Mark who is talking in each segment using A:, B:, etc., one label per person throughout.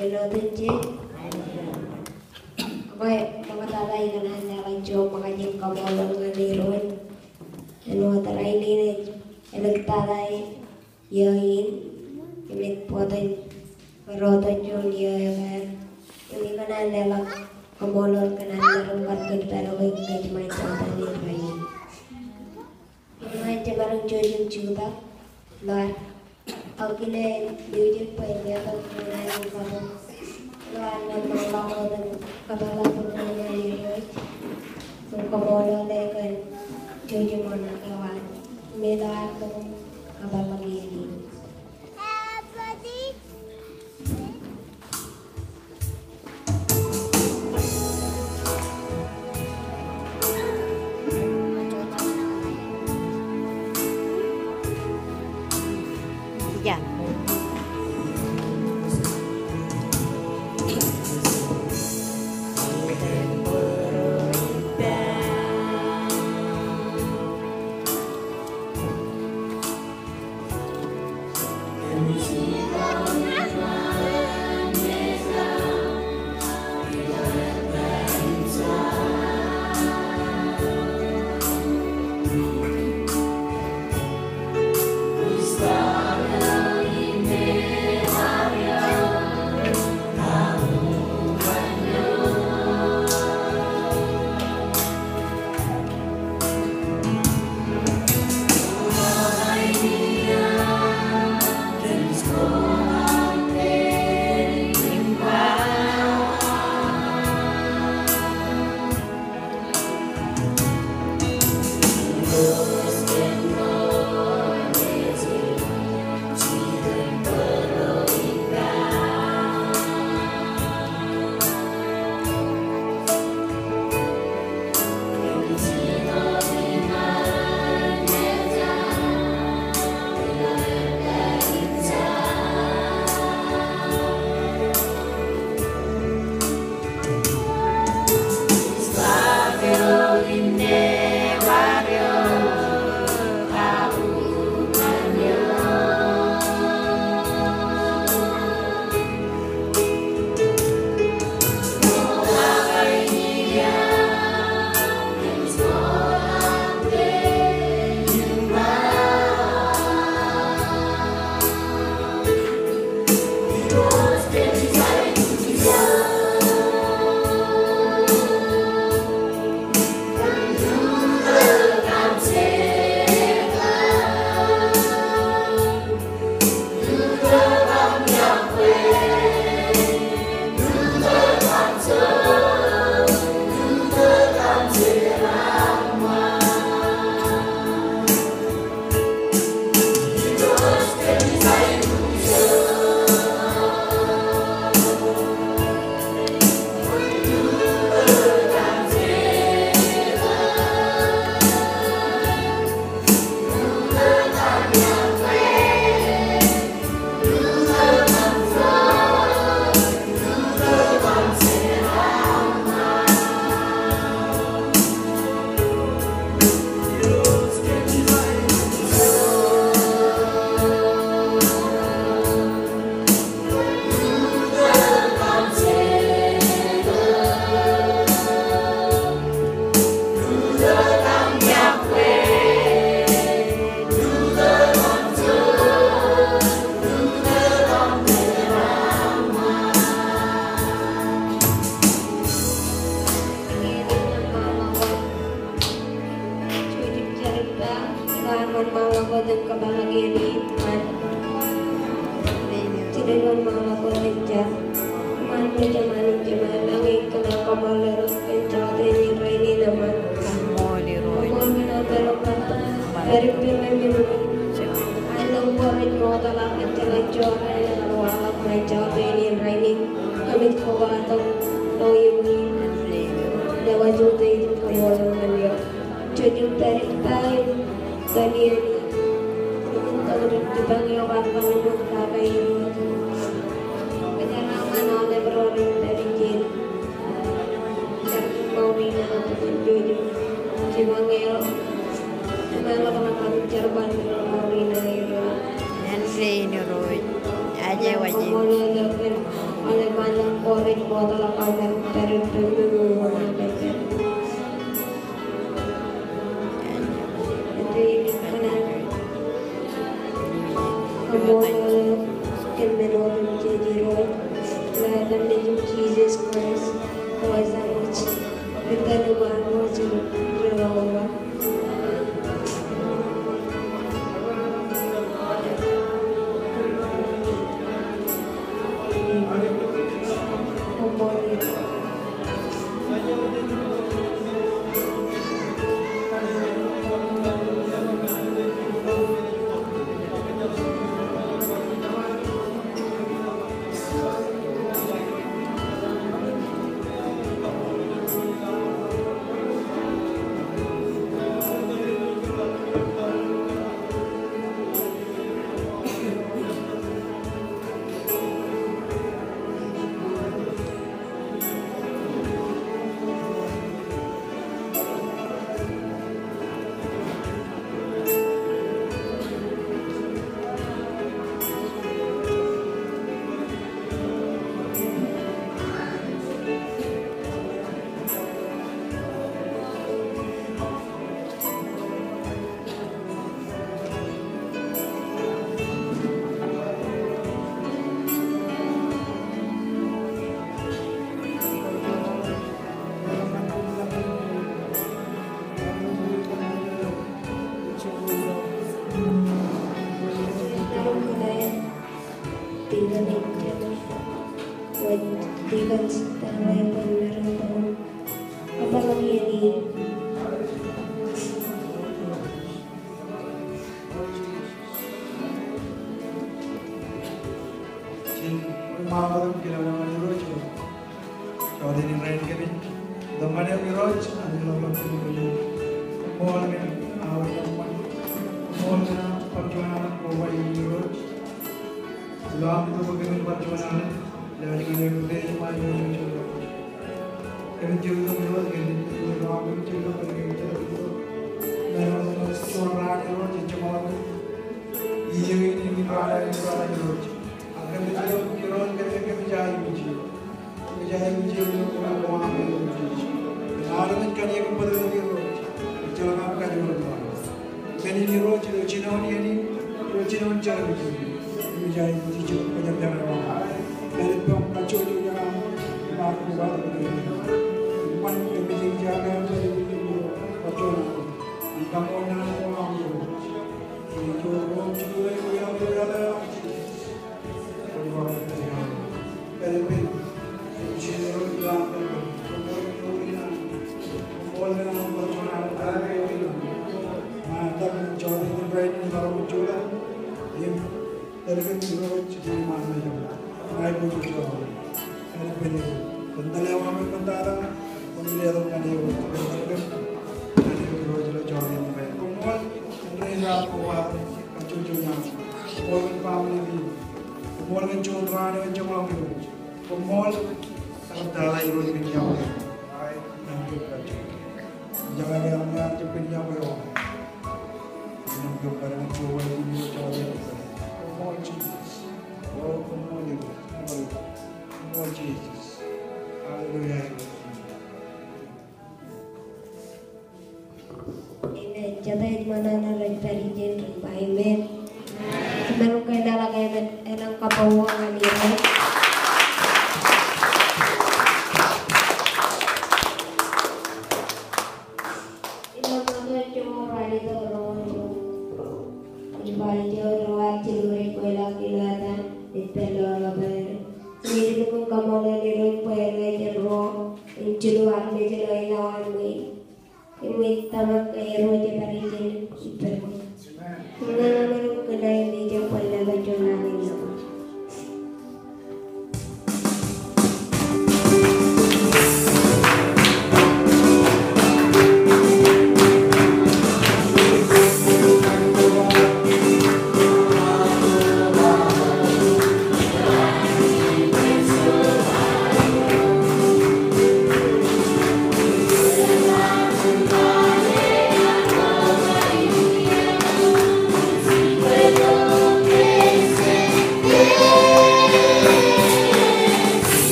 A: Yolotunje. Kaya makatalay ka na nakadyo makajing kamulong nga niron. Ano taray ni nagtalay yahin. Imit po tayo karotan yun yahin. Yung ka na nalang kamulong ka na narumbat ka pero kaya kayo may tatan ni Rayin. Yung mga jabarang dyan yung juta. Lar. Ang kina yun pa yung yakin na yung kamulong. Luan ng mga bako ng kabalapon ng mga yun. Kung kamulong na yun, yun mo na kawan. May lahat ng kabalagin.
B: Dạ.
A: Oleh adalah kamar tertentu itu ini karena kamu can menor jadi roh dalam dalam Jesus Christ kuasa muci kita doa muci berdoa Dengan setara yang benar apa lagi ini
C: Malam kita mengalami rojo, kalau di lain kali, domanya rojo, ada lomba rojo, boleh awal teman, boleh perjuangan kawai rojo, sebelum itu bagaimana perjuangan, dari yang berdebat maju rojo, kami juga rojo, kami juga pergi rojo, dan orang seorang rojo cuma ini ada rojo. Kami tahu kiron kami menjadi uji untuk orang uji. Ada macam yang kepada kiron, jangan apa kiron. Kami ni roji cinon ini cara uji. Menjadi uji juga penyampai orang. Dari pengkacau juga aku baru ini. Bukan kami jaga dari kacau. Kamu nak orang uji. Itu roji yang berada. Pemol mencurang dengan jemaah itu, pemol antara itu dengan jauh, jangan yang cepet jauh ya, yang gambar mencoba ini jauh ya, pemol Jesus, oh pemol itu, pemol Jesus, haleluya.
A: Amen. Jadi mana narai perijen Amen. Meron kayo lalagay ng kapawangan nila. Ilang mga chumura nito Ibayo rawat ciluri ko ilang kilatan. Italo laban. Sinili kong kamala nilong pwede jero.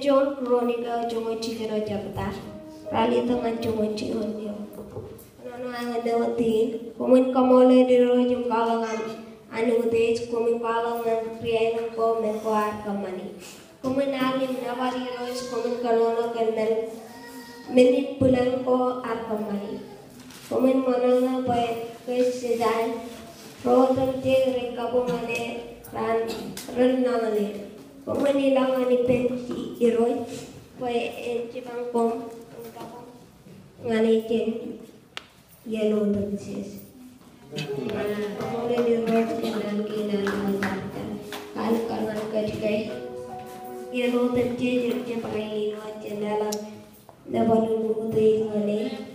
A: John Kronika Jongochi Kero Jakarta Rali Tangan Jongochi Honyo Nano Angadawati Kumin Kamole Diro Jumkalangan Anu Tej Kumin Kalangan Priyanam Ko Menkoar Kamani Kumin Alim Navari Rose Kumin Kalono Kandal Minit Pulang Ko Arkamani Kumin Mananga Boy Kesidan Rotan Jere Kabumane Ran Namale Pemenilangan ni pensi iroi, kue encipang kom, ngalikin yellow dances. Kemudian di road kenan kenan menjadikan kalkangan kerja yellow dances yang pakai lino cendalang, dapat dulu tu ingane.